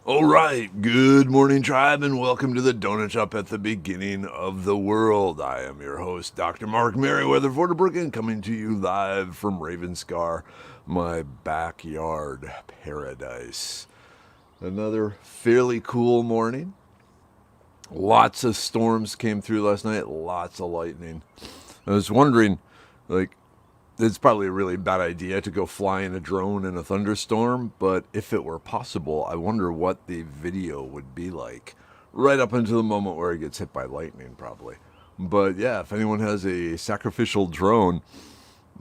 All right, good morning, tribe, and welcome to the Donut Shop at the beginning of the world. I am your host, Dr. Mark Merriweather Vorderbrooken, coming to you live from Ravenscar, my backyard paradise. Another fairly cool morning. Lots of storms came through last night, lots of lightning. I was wondering, like, it's probably a really bad idea to go fly in a drone in a thunderstorm, but if it were possible, I wonder what the video would be like. Right up until the moment where it gets hit by lightning, probably. But yeah, if anyone has a sacrificial drone,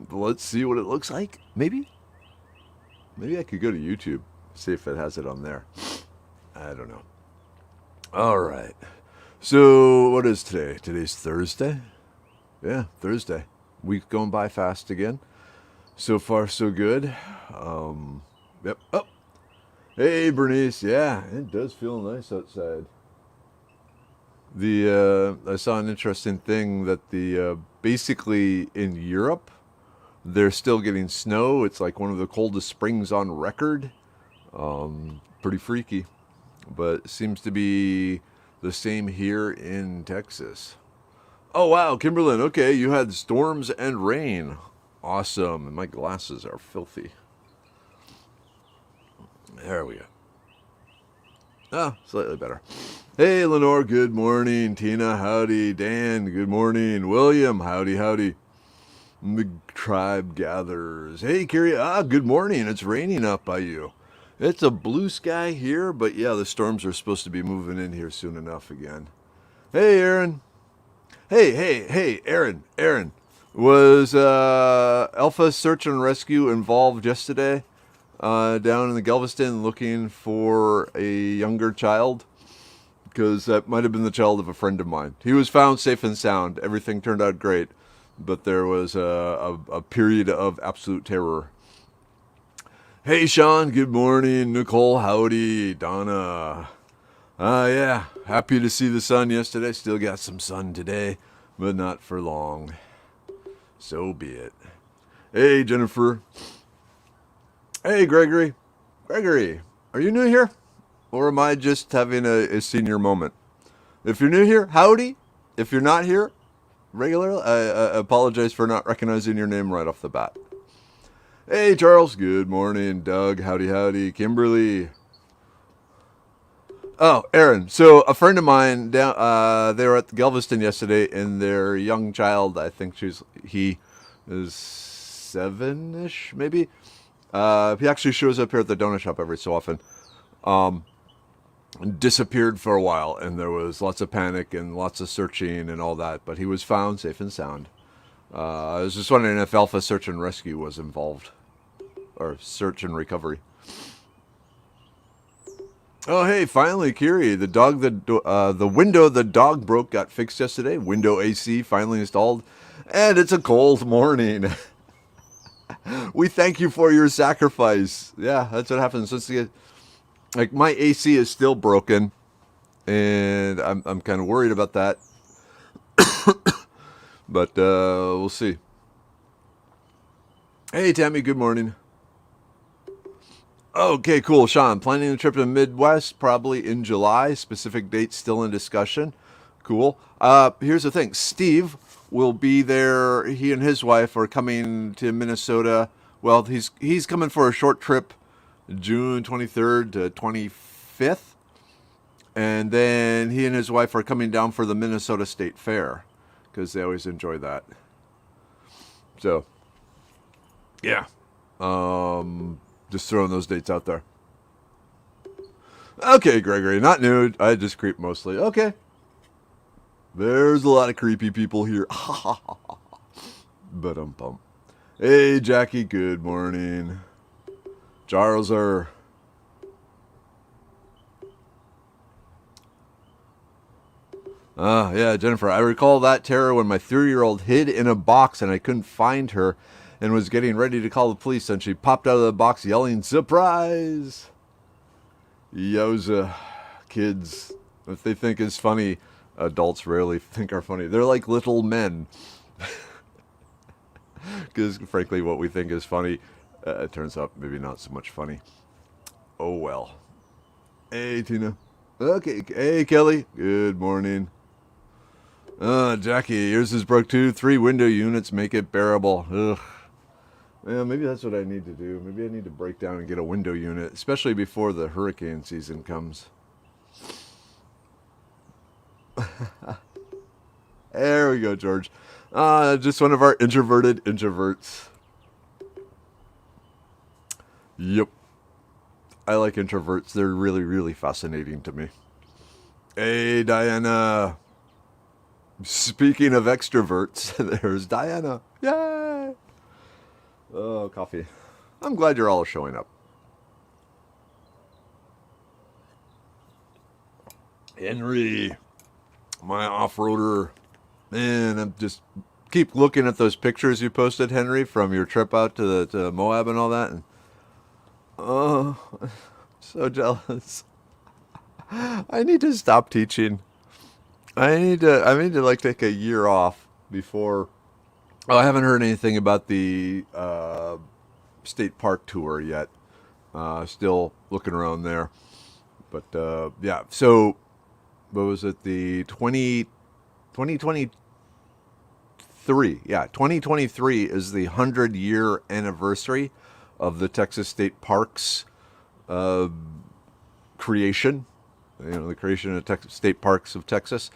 let's see what it looks like. Maybe I could go to YouTube, see if it has it on there. I don't know. All right. So, what is today? Today's Thursday? Yeah, Thursday. Week going by fast again. So far, so good. Yep. Oh, hey, Bernice. Yeah, it does feel nice outside. I saw an interesting thing that basically in Europe, they're still getting snow. It's like one of the coldest springs on record. Pretty freaky, but seems to be the same here in Texas. Oh, wow, Kimberlyn. Okay, you had storms and rain. Awesome. And my glasses are filthy. There we go. Ah, slightly better. Hey, Lenore. Good morning. Tina, howdy. Dan, good morning. William, howdy, howdy. The tribe gathers. Hey, Carrie. Good morning. It's raining up by you. It's a blue sky here, but yeah, the storms are supposed to be moving in here soon enough again. Hey, Aaron. Hey, Aaron. Was Alpha Search and Rescue involved yesterday down in the Galveston looking for a younger child? Because that might have been the child of a friend of mine. He was found safe and sound. Everything turned out great. But there was a period of absolute terror. Hey, Sean. Good morning. Nicole, howdy. Donna. Yeah, happy to see the sun yesterday. Still got some sun today, but not for long. So be it. Hey, Jennifer. Hey, Gregory. Gregory, are you new here? Or am I just having a senior moment? If you're new here, howdy. If you're not here regularly, I apologize for not recognizing your name right off the bat. Hey, Charles. Good morning. Doug, howdy, howdy. Kimberly. Oh, Aaron. So a friend of mine down, they were at Galveston yesterday, and their young child, I think he is 7-ish, maybe. He actually shows up here at the donut shop every so often. Disappeared for a while, and there was lots of panic and lots of searching and all that. But he was found safe and sound. I was just wondering if Alpha Search and Rescue was involved, or search and recovery. Oh, hey, finally, Kiri. The window the dog broke got fixed yesterday. Window AC finally installed. And it's a cold morning. We thank you for your sacrifice. Yeah, that's what happens. Like, my AC is still broken. And I'm kind of worried about that. But we'll see. Hey, Tammy, good morning. Okay, cool. Sean, planning a trip to the Midwest, probably in July. Specific dates still in discussion. Cool. Here's the thing. Steve will be there. He and his wife are coming to Minnesota. Well, he's coming for a short trip, June 23rd to 25th. And then he and his wife are coming down for the Minnesota State Fair because they always enjoy that. So, yeah. Just throwing those dates out there. Okay, Gregory, not nude. I just creep mostly. Okay. There's a lot of creepy people here. But Hey, Jackie, good morning. Charles are. Yeah, Jennifer. I recall that terror when my 3-year-old hid in a box and I couldn't find her and was getting ready to call the police, and she popped out of the box yelling, "Surprise!" Yowza. Kids, if they think it's funny, adults rarely think are funny. They're like little men. Because, frankly, what we think is funny, it turns out maybe not so much funny. Oh, well. Hey, Tina. Okay. Hey, Kelly. Good morning. Jackie, yours is broke too. 3 window units make it bearable. Ugh. Yeah, maybe that's what I need to do. Maybe I need to break down and get a window unit, especially before the hurricane season comes. There we go, George. Just one of our introverted introverts. Yep. I like introverts. They're really, really fascinating to me. Hey, Diana. Speaking of extroverts, there's Diana. Yay! Oh, coffee. I'm glad you're all showing up. Henry, my off-roader. Man, I'm just keep looking at those pictures you posted, Henry, from your trip out to Moab and all that. And, oh, so jealous. I need to stop teaching. I need to like take a year off before. Oh, I haven't heard anything about the state park tour yet. Still looking around there, but yeah. So, what was it? The 2023? Yeah, 2023 is the 100-year anniversary of the Texas State Parks uh, creation. The creation of state parks of Texas.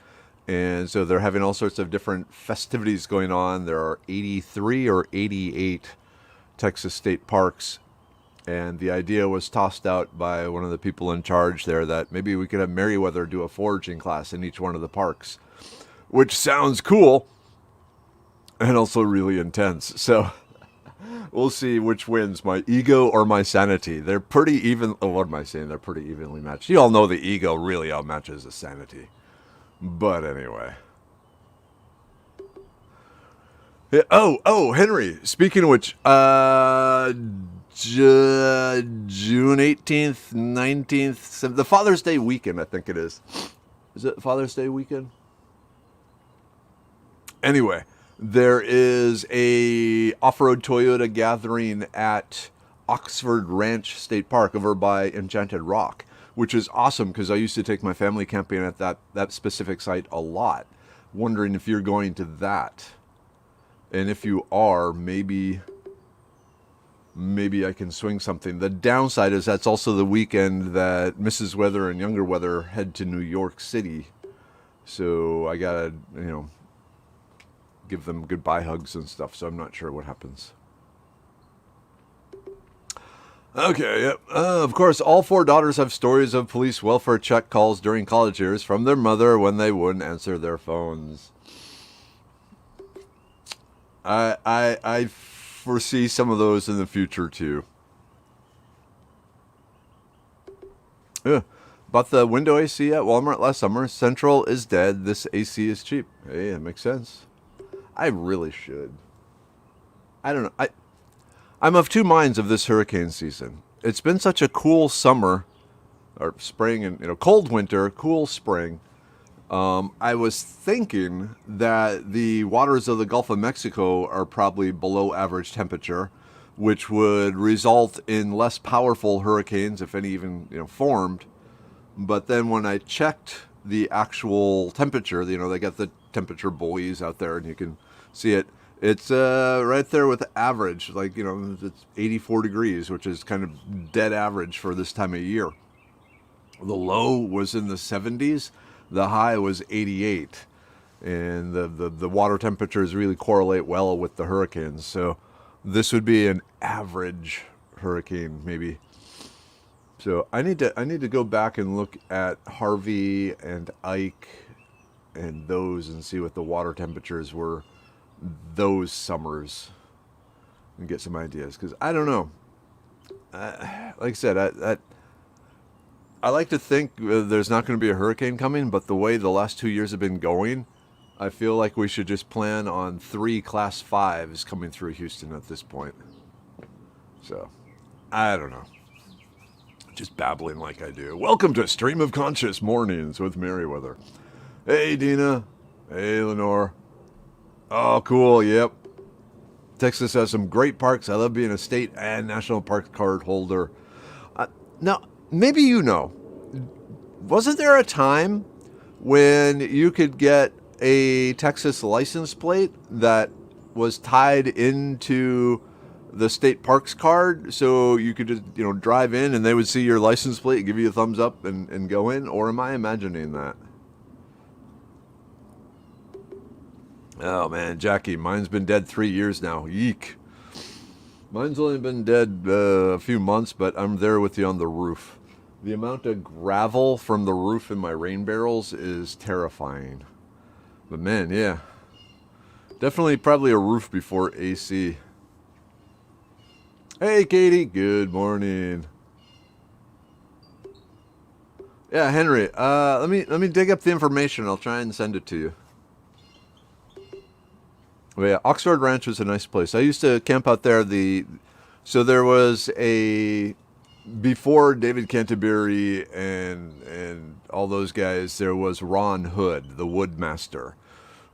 And so they're having all sorts of different festivities going on. There are 83 or 88 Texas state parks. And the idea was tossed out by one of the people in charge there that maybe we could have Meriwether do a foraging class in each one of the parks, which sounds cool and also really intense. So we'll see which wins, my ego or my sanity. They're pretty even. Oh, what am I saying? They're pretty evenly matched. You all know the ego really outmatches the sanity. But anyway. Yeah, Henry. Speaking of which, June 18th, 19th, the Father's Day weekend, I think it is. Is it Father's Day weekend? Anyway, there is a off-road Toyota gathering at Oxford Ranch State Park over by Enchanted Rock, which is awesome because I used to take my family camping at that specific site a lot. Wondering if you're going to that. And if you are, maybe I can swing something. The downside is that's also the weekend that Mrs. Weather and Younger Weather head to New York City. So I gotta, give them goodbye hugs and stuff. So I'm not sure what happens. Okay, yep. Of course, all 4 daughters have stories of police welfare check calls during college years from their mother when they wouldn't answer their phones. I foresee some of those in the future too. Yeah. Bought the window AC at Walmart last summer. Central is dead. This AC is cheap. Hey, that makes sense. I really should. I don't know. I'm of 2 minds of this hurricane season. It's been such a cool summer, or spring, and cold winter, cool spring. I was thinking that the waters of the Gulf of Mexico are probably below average temperature, which would result in less powerful hurricanes, if any even formed. But then when I checked the actual temperature, they got the temperature buoys out there, and you can see it. It's right there with the average, it's 84 degrees, which is kind of dead average for this time of year. The low was in the 70s, the high was 88, and the water temperatures really correlate well with the hurricanes. So this would be an average hurricane, maybe. So I need to go back and look at Harvey and Ike and those and see what the water temperatures were those summers and get some ideas, because I don't know. Like I said, I like to think there's not going to be a hurricane coming, but the way the last 2 years have been going, I feel like we should just plan on 3 Class 5s coming through Houston at this point. So, I don't know. Just babbling like I do. Welcome to Stream of Conscious Mornings with Meriwether. Hey, Dina. Hey, Lenore. Oh, cool. Yep. Texas has some great parks. I love being a state and national park card holder. Now, maybe wasn't there a time when you could get a Texas license plate that was tied into the state parks card, so you could just drive in and they would see your license plate, give you a thumbs up, and go in? Or am I imagining that? Oh man, Jackie, mine's been dead 3 years now. Yeek. Mine's only been dead a few months, but I'm there with you on the roof. The amount of gravel from the roof in my rain barrels is terrifying. But man, yeah. Definitely probably a roof before AC. Hey Katie, good morning. Yeah, Henry, let me dig up the information. I'll try and send it to you. But yeah, Oxford Ranch was a nice place. I used to camp out there. So there was before David Canterbury and all those guys, there was Ron Hood, the Woodmaster,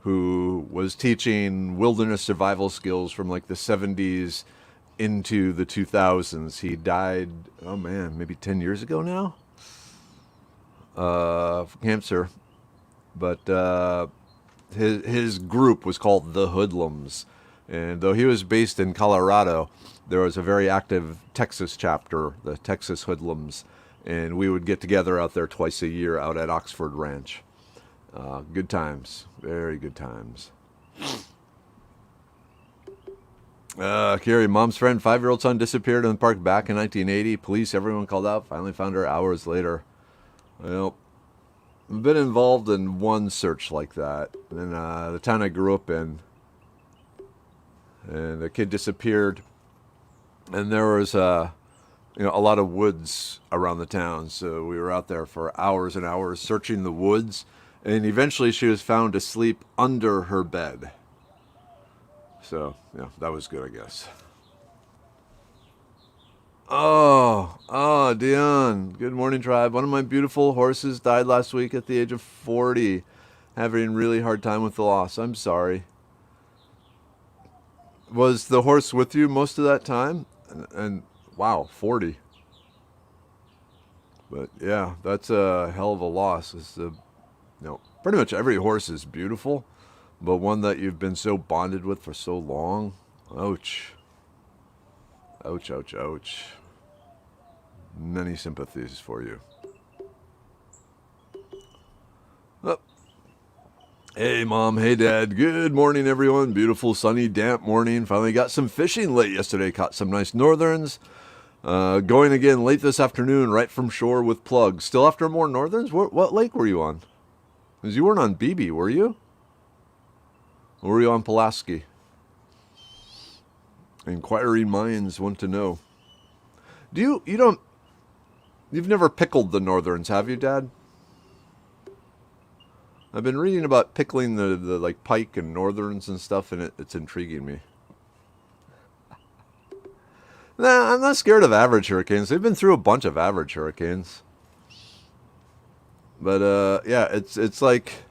who was teaching wilderness survival skills from like the 70s into the 2000s. He died, oh man, maybe 10 years ago now, of cancer. But his group was called the Hoodlums. And though he was based in Colorado, there was a very active Texas chapter, the Texas Hoodlums. And we would get together out there twice a year out at Oxford Ranch. Good times. Very good times. Carrie, mom's friend, 5-year-old son disappeared in the park back in 1980. Police, everyone called out. Finally found her hours later. Well, I've been involved in one search like that. In the town I grew up in. And the kid disappeared. And there was a lot of woods around the town. So we were out there for hours and hours searching the woods. And eventually she was found asleep under her bed. So, yeah, that was good, I guess. Oh, Dion. Good morning, tribe. One of my beautiful horses died last week at the age of 40. Having a really hard time with the loss. I'm sorry. Was the horse with you most of that time? And wow, 40. But yeah, that's a hell of a loss. Pretty much every horse is beautiful, but one that you've been so bonded with for so long, ouch. Ouch, ouch, ouch. Many sympathies for you. Oh. Hey, Mom. Hey, Dad. Good morning, everyone. Beautiful, sunny, damp morning. Finally got some fishing late yesterday. Caught some nice northerns. Going again late this afternoon, right from shore with plugs. Still after more northerns? What lake were you on? Because you weren't on BB, were you? Or were you on Pulaski? Inquiring minds want to know. You've never pickled the northerns, have you, Dad? I've been reading about pickling the like pike and northerns and stuff, and it's intriguing me. Nah, I'm not scared of average hurricanes. They've been through a bunch of average hurricanes. But yeah, it's like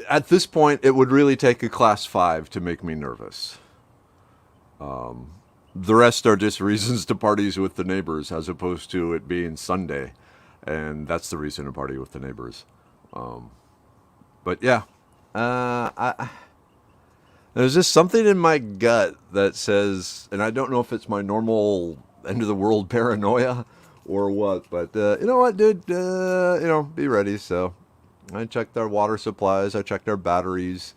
at this point it would really take a class 5 to make me nervous. The rest are just reasons to parties with the neighbors, as opposed to it being Sunday, and that's the reason to party with the neighbors. But yeah, there's just something in my gut that says, and I don't know if it's my normal end of the world paranoia or what, but you know what, dude, be ready. So I checked their water supplies, I checked their batteries,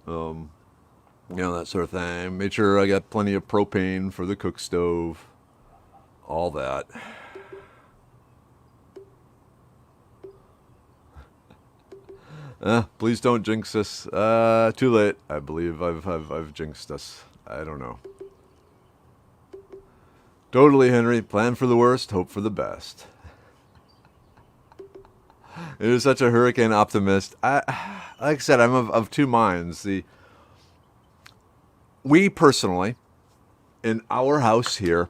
that sort of thing. Made sure I got plenty of propane for the cook stove, all that. Please don't jinx us. Too late. I believe I've jinxed us. I don't know. Totally, Henry. Plan for the worst, hope for the best. You're such a hurricane optimist. Like I said, I'm of two minds. We personally, in our house here,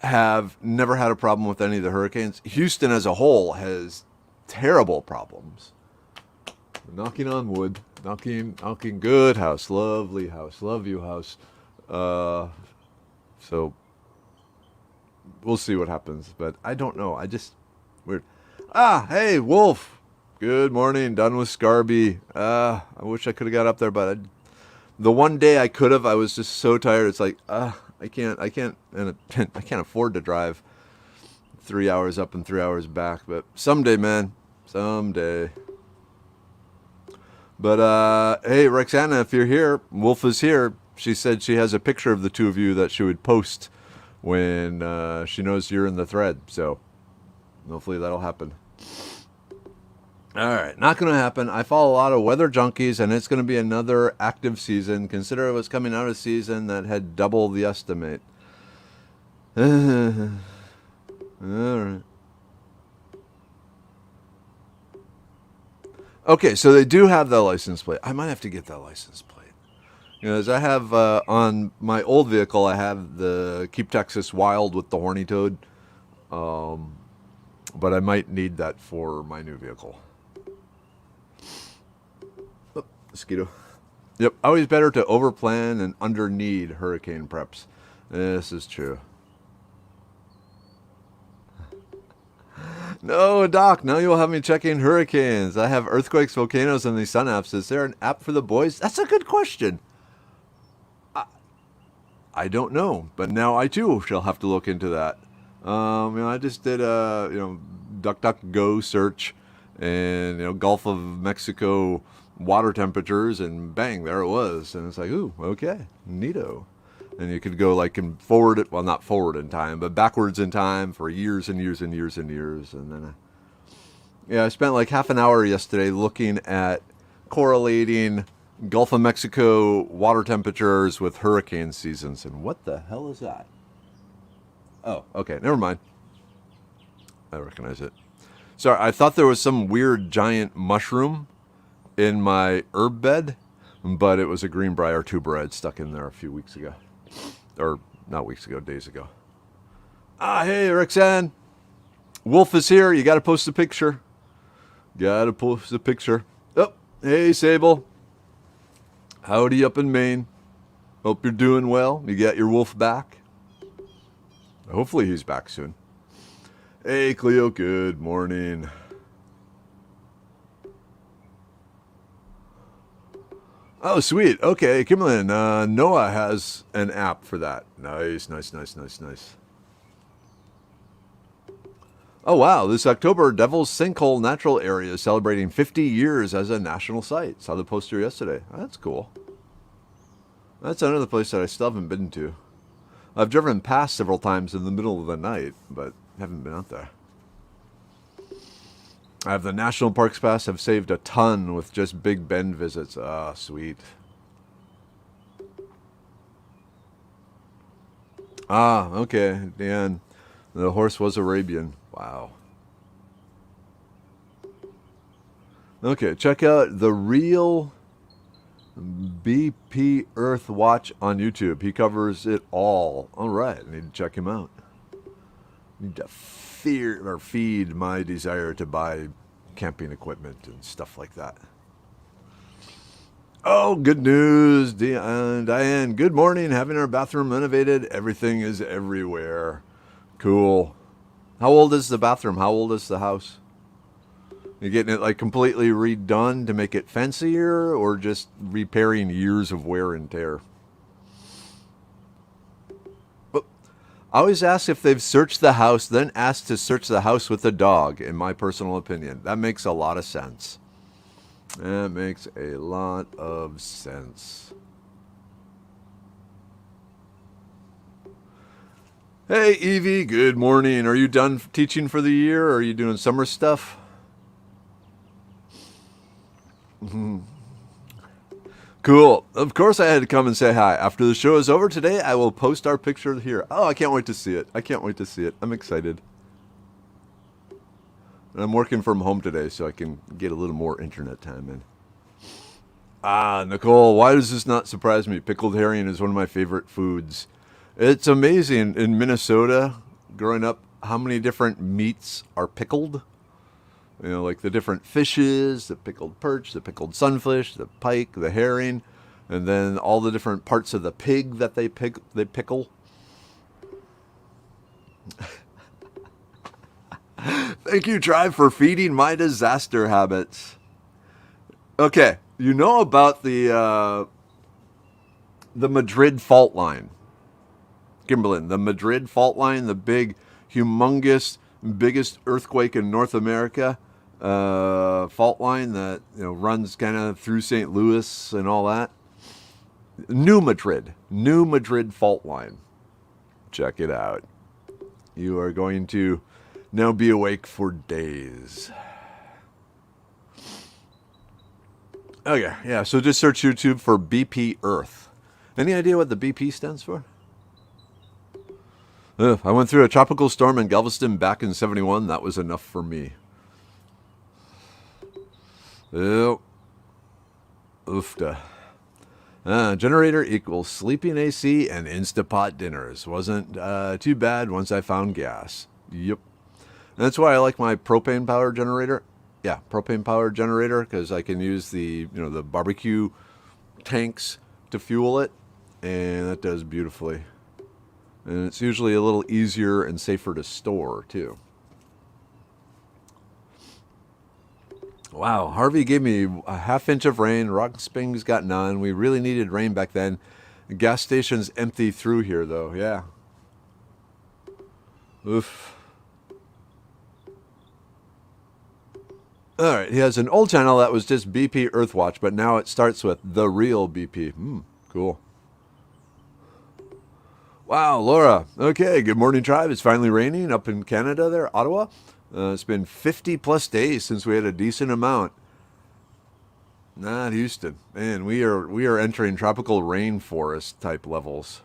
have never had a problem with any of the hurricanes. Houston as a whole has terrible problems. Knocking on wood. Knocking. Good house. Lovely house. Love you, house. So we'll see what happens. But I don't know. Weird. Ah, hey, Wolf. Good morning. Done with Scarby. I wish I could have got up there, but the one day I could have, I was just so tired. It's like, I can't, and I can't afford to drive 3 hours up and 3 hours back. But someday, man, someday. But hey, Rexana, if you're here, Wolf is here. She said she has a picture of the two of you that she would post when she knows you're in the thread. So hopefully that'll happen. All right, not going to happen. I follow a lot of weather junkies, and it's going to be another active season. Consider it was coming out of a season that had double the estimate. All right. Okay, so they do have the license plate. I might have to get that license plate. As I have on my old vehicle, I have the Keep Texas Wild with the horny toad. But I might need that for my new vehicle. Oh, mosquito. Yep, always better to overplan and under-need hurricane preps. This is true. No, Doc, now you'll have me checking hurricanes. I have earthquakes, volcanoes, and the sun apps. Is there an app for the boys? That's a good question. I don't know, but now I too shall have to look into that. I just did a DuckDuckGo search, and Gulf of Mexico water temperatures, and bang, there it was. And it's like, ooh, okay, neato. And you could go like and forward it, well, not forward in time, but backwards in time for years and years and years and years. And then, I spent like half an hour yesterday looking at correlating Gulf of Mexico water temperatures with hurricane seasons. And what the hell is that? Oh, okay, never mind. I recognize it. Sorry, I thought there was some weird giant mushroom in my herb bed, but it was a greenbrier tuber I had stuck in there a few weeks ago. Or not weeks ago, days ago. Hey, Roxanne. Wolf is here. You got to post a picture. Oh, hey, Sable. Howdy up in Maine. Hope you're doing well. You got your wolf back? Hopefully he's back soon. Hey, Cleo. Good morning. Oh, sweet. Okay, Kimberlyn. Noah has an app for that. Nice. Oh, wow. This October, Devil's Sinkhole Natural Area is celebrating 50 years as a national site. Saw the poster yesterday. That's cool. That's another place that I still haven't been to. I've driven past several times in the middle of the night, but haven't been out there. I have the National Parks Pass. I've saved a ton with just Big Bend visits. Ah, sweet. Ah, okay. Dan, the horse was Arabian. Wow. Okay, check out The Real BP Earth Watch on YouTube. He covers it all. All right, I need to check him out. Need to feed my desire to buy camping equipment and stuff like that. Oh, good news, Diane. Good morning. Having our bathroom renovated. Everything is everywhere. Cool. How old is the bathroom? How old is the house? You getting it like completely redone to make it fancier, or just repairing years of wear and tear? I always ask if they've searched the house, then ask to search the house with the dog, in my personal opinion. That makes a lot of sense. That makes a lot of sense. Hey, Evie, good morning. Are you done teaching for the year, or are you doing summer stuff? Cool. Of course I had to come and say hi. After the show is over today, I will post our picture here. Oh, I can't wait to see it. I'm excited. And I'm working from home today, so I can get a little more internet time in. Ah, Nicole, why does this not surprise me? Pickled herring is one of my favorite foods. It's amazing in Minnesota, growing up, how many different meats are pickled. Like the different fishes, the pickled perch, the pickled sunfish, the pike, the herring, and then all the different parts of the pig that they pickle. Thank you, Tribe, for feeding my disaster habits. Okay, you know about the Madrid fault line, Kimberlin. The Madrid fault line, the big, humongous, biggest earthquake in North America fault line that runs kind of through St. Louis and all that. New Madrid fault line. Check it out. You are going to now be awake for days. Okay, yeah, so just search YouTube for BP Earth. Any idea what the BP stands for? I went through a tropical storm in Galveston back in 71. That was enough for me. Oofta. Generator equals sleeping AC and Instapot dinners. Wasn't too bad once I found gas. Yep. That's why I like my propane power generator. Yeah, propane power generator, because I can use the the barbecue tanks to fuel it, and that does beautifully. And it's usually a little easier and safer to store too. Wow, Harvey gave me a half-inch of rain. Rock Springs got none. We really needed rain back then. The gas station's empty through here, though. Yeah. Oof. All right, he has an old channel that was just BP Earthwatch, but now it starts with The Real BP. Cool. Wow, Laura. Okay, good morning, Tribe. It's finally raining up in Canada there, Ottawa. It's been 50 plus days since we had a decent amount. Not Houston. Man, we are entering tropical rainforest type levels.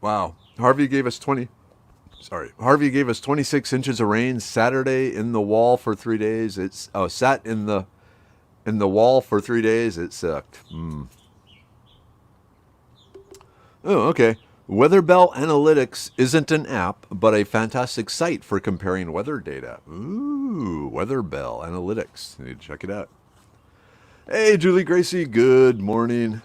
Wow. Harvey gave us 26 inches of rain Saturday in the wall for 3 days. It's sat in the wall for 3 days. It sucked. Oh, okay. Weather Bell Analytics isn't an app, but a fantastic site for comparing weather data. Ooh, Weather Bell Analytics. You need to check it out. Hey, Julie Gracie. Good morning.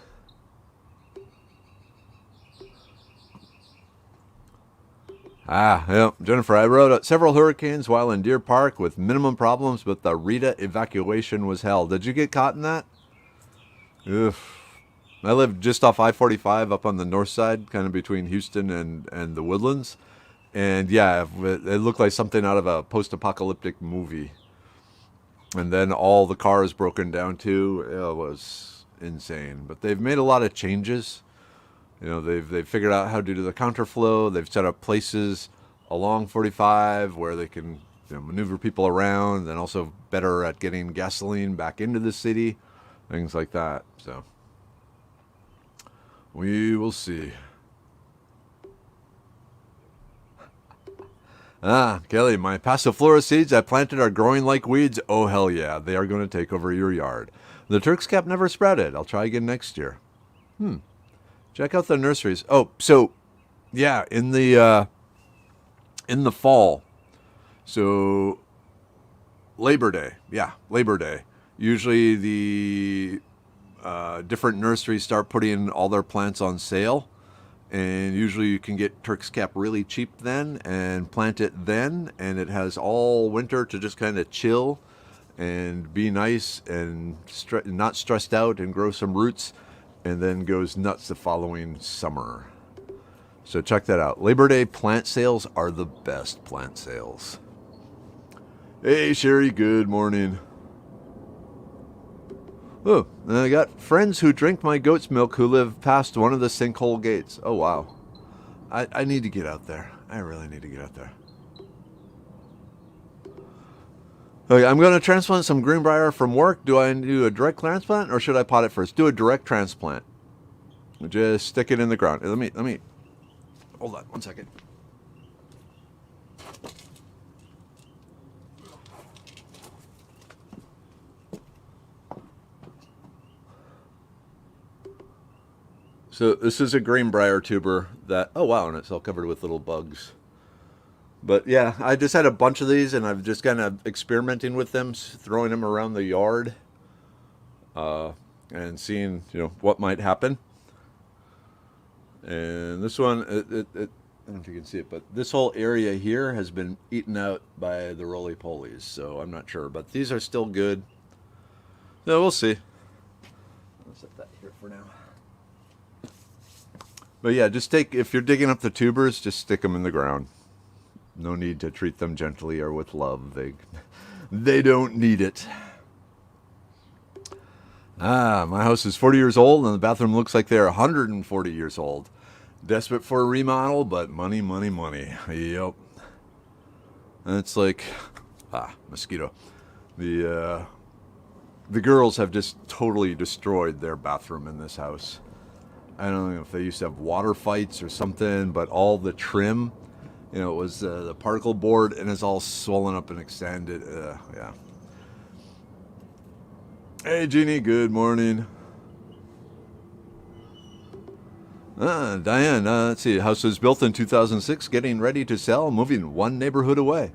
Yeah, Jennifer, I rode several hurricanes while in Deer Park with minimum problems, but the Rita evacuation was hell. Did you get caught in that? Oof. I live just off I-45 up on the north side, kind of between Houston and the Woodlands. And yeah, it looked like something out of a post-apocalyptic movie. And then all the cars broken down too. It was insane. But they've made a lot of changes. They've figured out how to do the counterflow. They've set up places along 45 where they can maneuver people around, and also better at getting gasoline back into the city, things like that. So we will see. Kelly, my passiflora seeds I planted are growing like weeds. Oh, hell yeah. They are going to take over your yard. The Turk's cap never sprouted. I'll try again next year. Check out the nurseries. Oh, so yeah, in the fall. So Labor Day. Yeah, Labor Day. Usually the different nurseries start putting all their plants on sale. And usually you can get Turk's cap really cheap then and plant it then. And it has all winter to just kind of chill and be nice and not stressed out and grow some roots. And then goes nuts the following summer. So check that out. Labor Day plant sales are the best plant sales. Hey, Sherry, good morning. Oh, and I got friends who drink my goat's milk who live past one of the sinkhole gates. Oh, wow. I need to get out there. I really need to get out there. Okay, I'm going to transplant some greenbrier from work. Do I do a direct transplant or should I pot it first? Do a direct transplant. Just stick it in the ground. Let me. Hold on 1 second. So this is a greenbrier tuber that, oh wow, and it's all covered with little bugs. But yeah, I just had a bunch of these, and I've just kind of experimenting with them, throwing them around the yard, and seeing what might happen. And this one, I don't know if you can see it, but this whole area here has been eaten out by the roly-polies, so I'm not sure. But these are still good. So we'll see. I'll set that here for now. But yeah, if you're digging up the tubers, just stick them in the ground. No need to treat them gently or with love. They don't need it. My house is 40 years old, and the bathroom looks like they're 140 years old. Desperate for a remodel, but money, money, money. Yep. And it's like, mosquito. The girls have just totally destroyed their bathroom in this house. I don't know if they used to have water fights or something, but all the trim, it was the particle board, and it's all swollen up and extended. Yeah. Hey, Jeannie, good morning. Diane, let's see. House was built in 2006, getting ready to sell, moving one neighborhood away.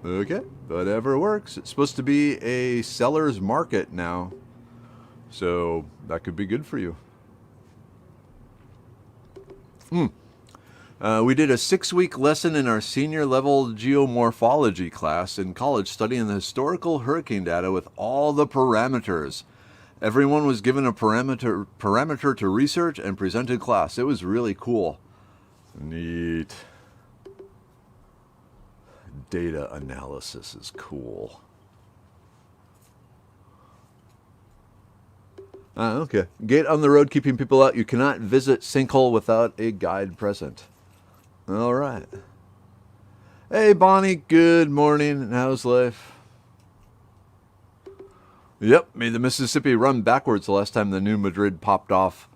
Okay, whatever works. It's supposed to be a seller's market now, so that could be good for you. We did a 6-week lesson in our senior level geomorphology class in college, studying the historical hurricane data with all the parameters. Everyone was given a parameter to research and presented class. It was really cool. Neat. Data analysis is cool. Okay. Gate on the road, keeping people out. You cannot visit sinkhole without a guide present. All right. Hey, Bonnie. Good morning. How's life? Yep, made the Mississippi run backwards the last time the New Madrid popped off.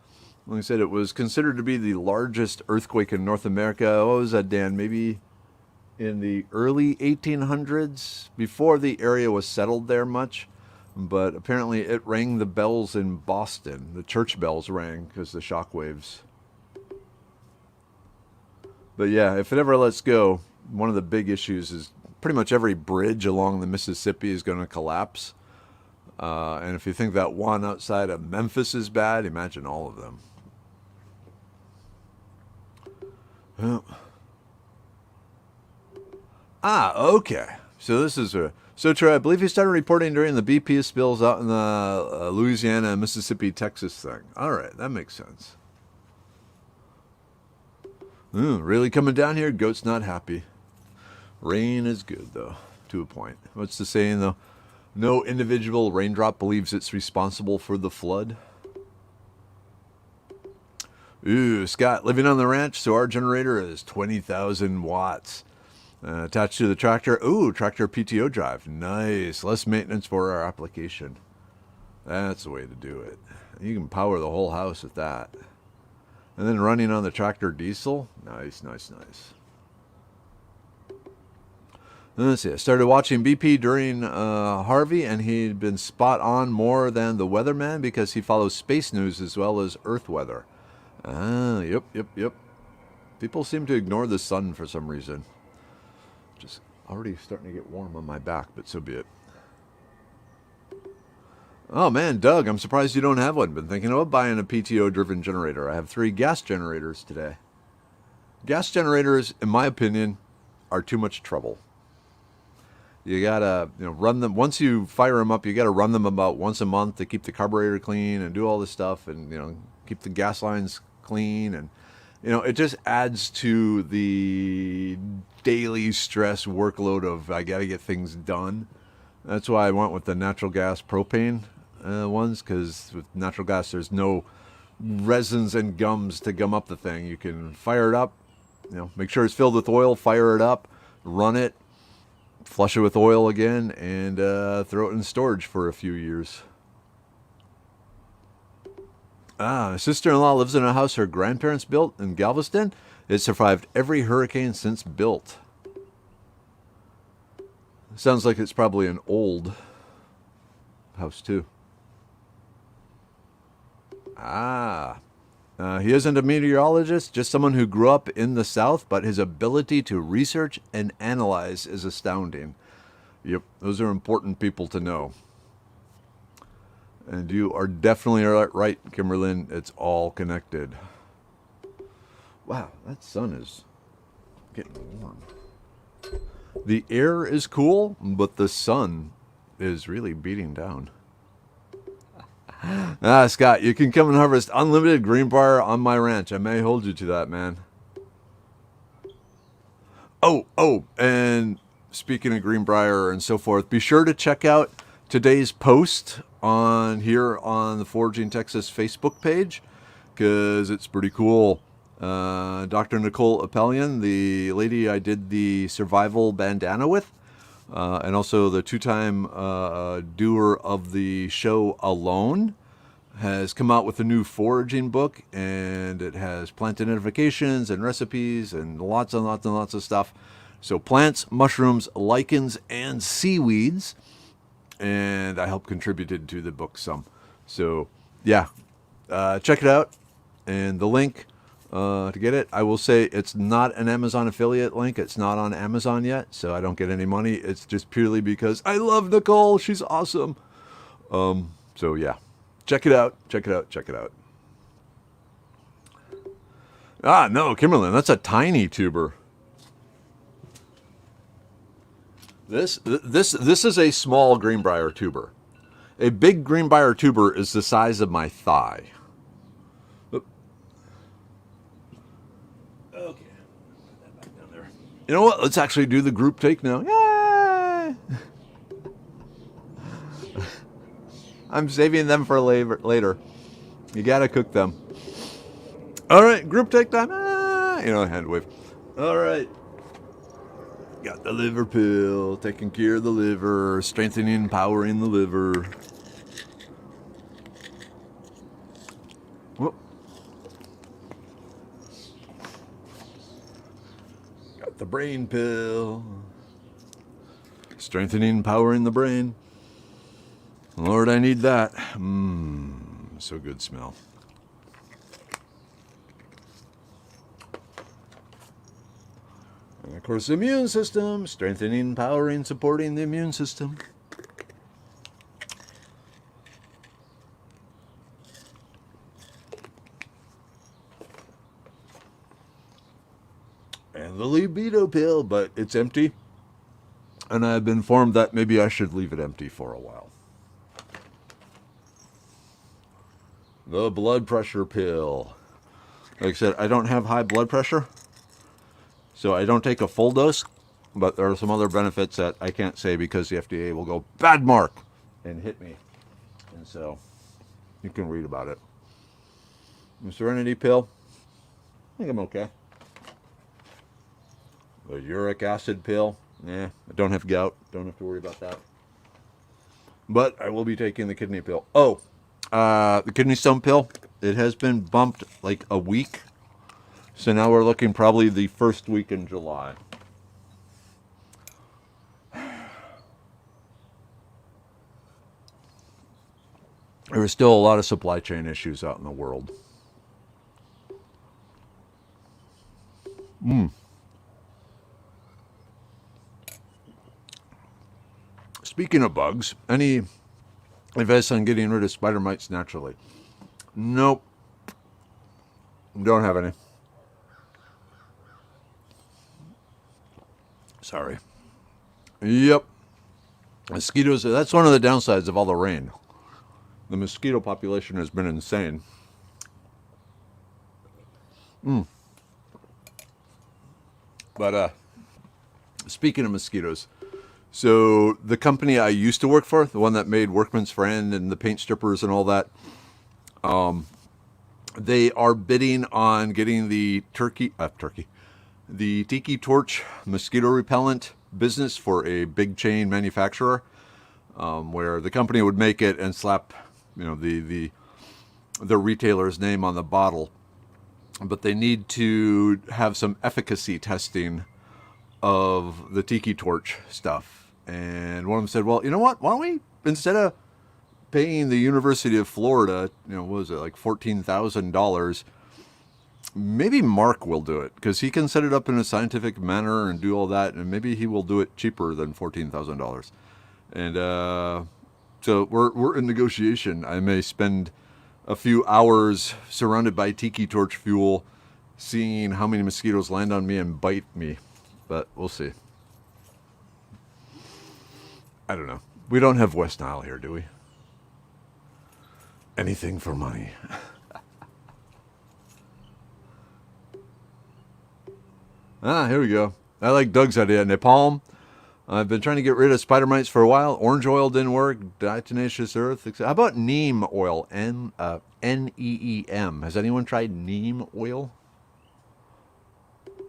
Like I said, it was considered to be the largest earthquake in North America. What was that, Dan? Maybe in the early 1800s, before the area was settled there much. But apparently it rang the bells in Boston. The church bells rang because the shock waves. But yeah, if it ever lets go, one of the big issues is pretty much every bridge along the Mississippi is going to collapse. And if you think that one outside of Memphis is bad, imagine all of them. Okay. So this is so true. I believe you started reporting during the BP spills out in the Louisiana, Mississippi, Texas thing. All right, that makes sense. Really coming down here? Goat's not happy. Rain is good, though, to a point. What's the saying, though? No individual raindrop believes it's responsible for the flood. Scott, living on the ranch, so our generator is 20,000 watts. Attached to the tractor. Tractor PTO drive. Nice. Less maintenance for our application. That's the way to do it. You can power the whole house with that. And then running on the tractor diesel. Nice, nice, nice. Let's see. I started watching BP during Harvey, and he'd been spot on more than the weatherman because he follows space news as well as Earth weather. Yep. People seem to ignore the sun for some reason. Just already starting to get warm on my back, but so be it. Oh man, Doug, I'm surprised you don't have one. Been thinking about buying a PTO-driven generator. I have 3 gas generators today. Gas generators, in my opinion, are too much trouble. You gotta, run them. Once you fire them up, you gotta run them about once a month to keep the carburetor clean and do all this stuff, and keep the gas lines clean, and it just adds to the daily stress workload of I gotta get things done. That's why I went with the natural gas propane ones, because with natural gas there's no resins and gums to gum up the thing. You can fire it up, make sure it's filled with oil, fire it up, run it, flush it with oil again, and throw it in storage for a few years. My sister-in-law lives in a house her grandparents built in Galveston. It survived every hurricane since built. Sounds like it's probably an old house, too. He isn't a meteorologist, just someone who grew up in the South, but his ability to research and analyze is astounding. Yep, those are important people to know. And you are definitely right, Kimberlyn. It's all connected. Wow, that sun is getting warm. The air is cool, but the sun is really beating down. Scott, you can come and harvest unlimited greenbrier on my ranch. I may hold you to that, man. And speaking of greenbrier and so forth, be sure to check out today's post on the Foraging Texas Facebook page, because it's pretty cool. Dr. Nicole Appelian, the lady I did the survival bandana with, and also the two-time doer of the show Alone, has come out with a new foraging book, and it has plant identifications and recipes and lots and lots and lots of stuff. So plants, mushrooms, lichens, and seaweeds. And I helped contributed to the book some. So yeah, check it out. And the link to get it, I will say it's not an Amazon affiliate link. It's not on Amazon yet, so I don't get any money. It's just purely because I love Nicole. She's awesome. So yeah. Check it out. Check it out. Check it out. Ah, no, Kimberlyn, that's a tiny tuber. This is a small greenbrier tuber. A big greenbrier tuber is the size of my thigh. Okay. Put that back down there. You know what? Let's actually do the group take now. Yay! I'm saving them for later. You gotta cook them. All right, group take time. Hand wave. All right. Got the liver pill, taking care of the liver, strengthening and powering the liver. Whoop. Got the brain pill, strengthening and powering the brain. Lord, I need that. So good smell. And of course, the immune system, strengthening, powering, supporting the immune system. And the libido pill, but it's empty. And I've been informed that maybe I should leave it empty for a while. The blood pressure pill. Like I said, I don't have high blood pressure, so I don't take a full dose, but there are some other benefits that I can't say because the FDA will go, bad mark, and hit me. And so you can read about it. The Serenity pill, I think I'm okay. The uric acid pill, I don't have gout, don't have to worry about that. But I will be taking the kidney pill. The kidney stone pill, it has been bumped like a week. So now we're looking probably the first week in July. There are still a lot of supply chain issues out in the world. Speaking of bugs, any advice on getting rid of spider mites naturally? Nope. Don't have any. Sorry. Yep. Mosquitoes, that's one of the downsides of all the rain. The mosquito population has been insane. But speaking of mosquitoes, so the company I used to work for, the one that made Workman's Friend and the paint strippers and all that, they are bidding on getting the the Tiki Torch mosquito repellent business for a big chain manufacturer, where the company would make it and slap, the retailer's name on the bottle, but they need to have some efficacy testing of the Tiki Torch stuff. And one of them said, well, you know what? Why don't we, instead of paying the University of Florida, what was it, like $14,000, maybe Mark will do it, because he can set it up in a scientific manner and do all that, and maybe he will do it cheaper than $14,000. And So we're in negotiation. I may spend a few hours surrounded by tiki torch fuel, seeing how many mosquitoes land on me and bite me. But we'll see. I don't know. We don't have West Nile here, do we? Anything for money. Here we go. I like Doug's idea. Napalm. I've been trying to get rid of spider mites for a while. Orange oil didn't work. Diatomaceous earth. How about neem oil? Neem. Has anyone tried neem oil?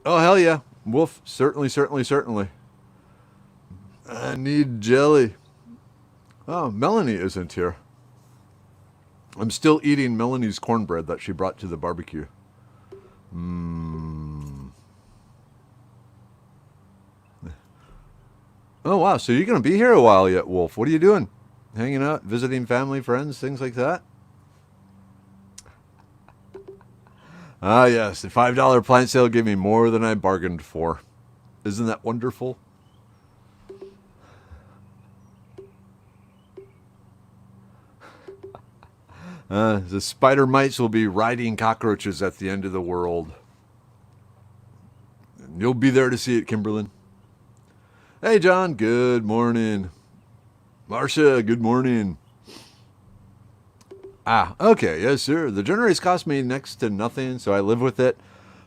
Oh, hell yeah. Wolf. Certainly, certainly, certainly. I need jelly. Oh, Melanie isn't here. I'm still eating Melanie's cornbread that she brought to the barbecue. Oh, wow. So you're going to be here a while yet, Wolf. What are you doing? Hanging out, visiting family, friends, things like that? Ah, yes. The $5 plant sale gave me more than I bargained for. Isn't that wonderful? The spider mites will be riding cockroaches at the end of the world. And you'll be there to see it, Kimberlyn. Hey, John. Good morning. Marcia, good morning. Okay. Yes, sir. The generators cost me next to nothing, so I live with it.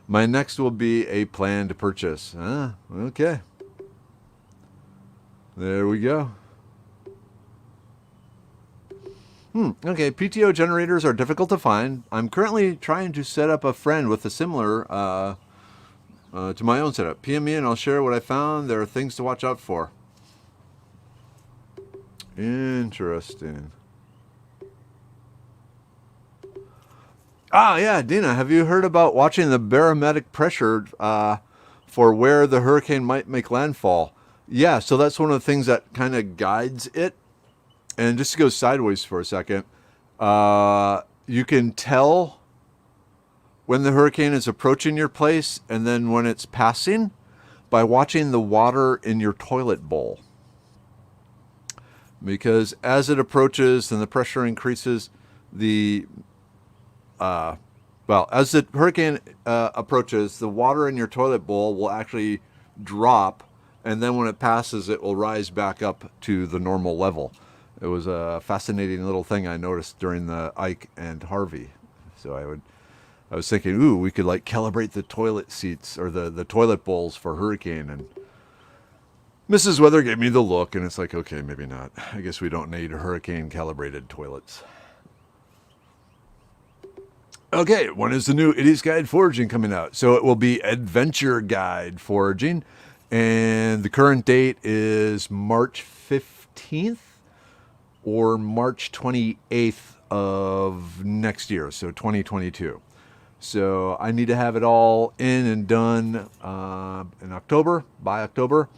My next will be a planned purchase. Okay. There we go. Okay, PTO generators are difficult to find. I'm currently trying to set up a friend with a similar to my own setup. PM me and I'll share what I found. There are things to watch out for. Interesting. Yeah, Dina, have you heard about watching the barometric pressure for where the hurricane might make landfall? Yeah, so that's one of the things that kind of guides it. And just to go sideways for a second, you can tell when the hurricane is approaching your place and then when it's passing by watching the water in your toilet bowl. Because as it approaches and the pressure increases, as the hurricane approaches, the water in your toilet bowl will actually drop, and then when it passes, it will rise back up to the normal level. It was a fascinating little thing I noticed during the Ike and Harvey. So I was thinking, ooh, we could like calibrate the toilet seats or the toilet bowls for hurricane. And Mrs. Weather gave me the look, and it's like, okay, maybe not. I guess we don't need hurricane calibrated toilets. Okay, when is the new Idiot's Guide Foraging coming out? So it will be Adventure Guide Foraging, and the current date is March 15th. Or March 28th of next year, so 2022. So I need to have it all in and done in October, by October.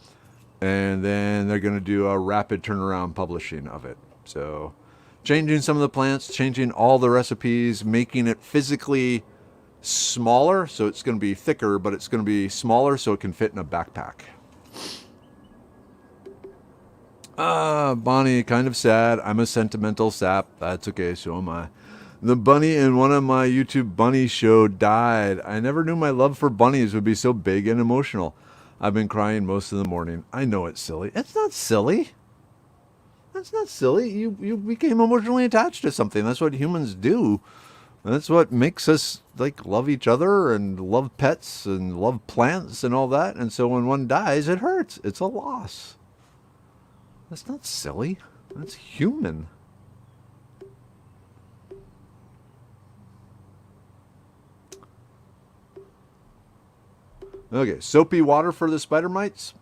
And then they're going to do a rapid turnaround publishing of it. So changing some of the plants, changing all the recipes, making it physically smaller. So it's going to be thicker, but it's going to be smaller so it can fit in a backpack. Bonnie, kind of sad. I'm a sentimental sap. That's okay, so am I. The bunny in one of my YouTube bunny show died. I never knew my love for bunnies would be so big and emotional. I've been crying most of the morning. I know it's silly. It's not silly. That's not silly. You became emotionally attached to something. That's what humans do. That's what makes us like love each other and love pets and love plants and all that. And so when one dies, it hurts. It's a loss. That's not silly. That's human. Okay, soapy water for the spider mites.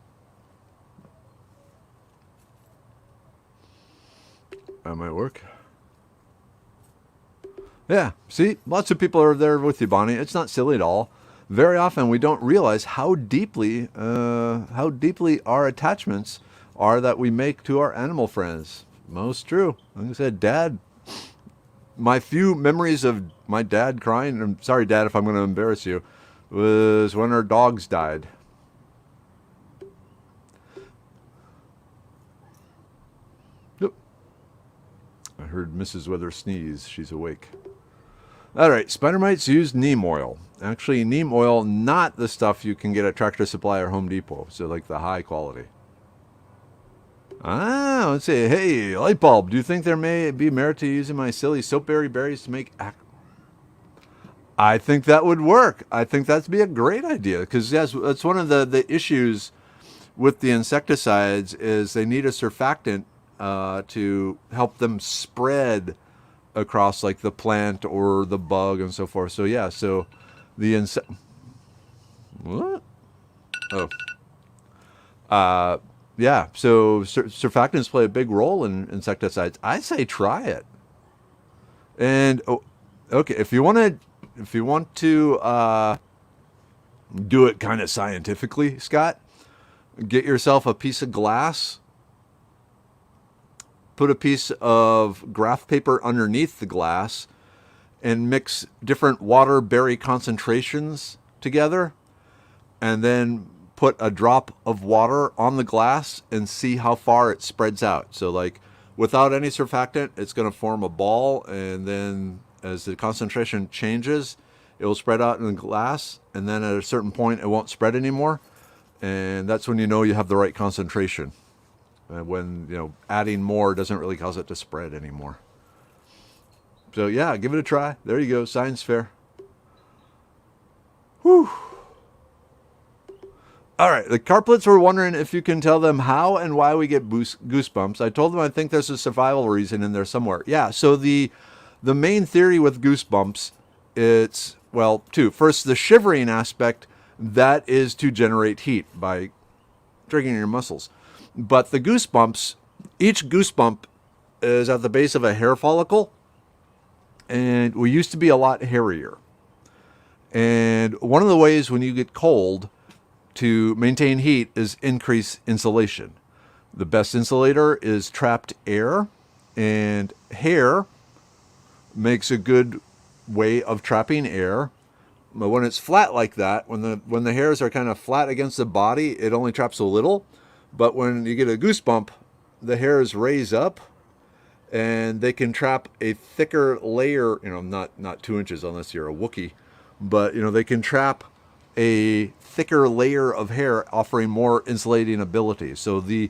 That might work. Yeah, see, lots of people are there with you, Bonnie. It's not silly at all. Very often we don't realize how deeply our attachments are that we make to our animal friends. Most true. Like I said, Dad, my few memories of my dad crying, I'm sorry, Dad, if I'm going to embarrass you, was when our dogs died. Yep. heard Mrs. Weather sneeze. She's awake. All right, spider mites use neem oil. Actually, neem oil, not the stuff you can get at Tractor Supply or Home Depot. So like the high quality. Let's see. Hey, light bulb. Do you think there may be merit to using my silly soapberry berries to make... I think that would work. I think that'd be a great idea. Because yes, that's one of the issues with the insecticides is they need a surfactant to help them spread across like the plant or the bug and so forth. So yeah, so the what? Oh. Yeah, so surfactants play a big role in insecticides. I say try it. And okay, if you want to do it kind of scientifically, Scott, get yourself a piece of glass. Put a piece of graph paper underneath the glass and mix different water berry concentrations together, and then put a drop of water on the glass and see how far it spreads out. So like without any surfactant, it's going to form a ball, and then as the concentration changes, it will spread out in the glass, and then at a certain point it won't spread anymore, and that's when you know you have the right concentration. When adding more doesn't really cause it to spread anymore. So yeah, give it a try. There you go, science fair. Whew. All right, the carplets were wondering if you can tell them how and why we get goosebumps. I told them I think there's a survival reason in there somewhere. Yeah, so the main theory with goosebumps, it's, well, two. First, the shivering aspect, that is to generate heat by triggering your muscles. But the goosebumps, each goosebump is at the base of a hair follicle, and we used to be a lot hairier. And one of the ways when you get cold to maintain heat is increase insulation. The best insulator is trapped air, and hair makes a good way of trapping air. But when it's flat like that, when the hairs are kind of flat against the body, it only traps a little. But when you get a goosebump, the hairs raise up, and they can trap a thicker layer, not 2 inches unless you're a Wookiee, but, they can trap a thicker layer of hair, offering more insulating ability. So the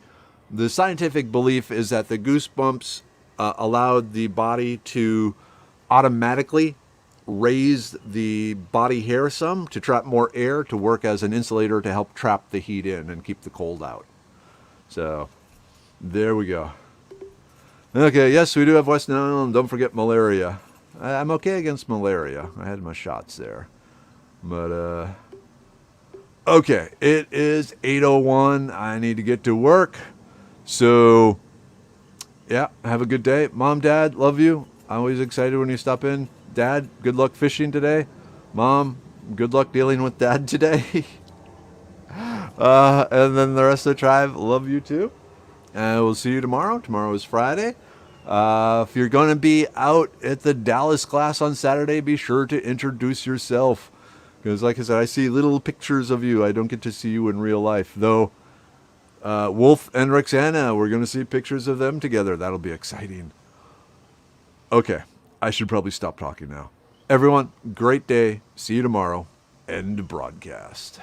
scientific belief is that the goosebumps allowed the body to automatically raise the body hair some to trap more air to work as an insulator to help trap the heat in and keep the cold out. So, there we go. Okay, yes, we do have West Nile, and don't forget malaria. I'm okay against malaria. I had my shots there. But, okay, it is 8:01. I need to get to work. So, yeah, have a good day. Mom, Dad, love you. I'm always excited when you stop in. Dad, good luck fishing today. Mom, good luck dealing with Dad today. And then the rest of the tribe, love you too. And we'll see you tomorrow. Tomorrow is Friday. If you're going to be out at the Dallas class on Saturday, be sure to introduce yourself. Because like I said, I see little pictures of you. I don't get to see you in real life. Though Wolf and Roxana, we're going to see pictures of them together. That'll be exciting. Okay, I should probably stop talking now. Everyone, great day. See you tomorrow. End broadcast.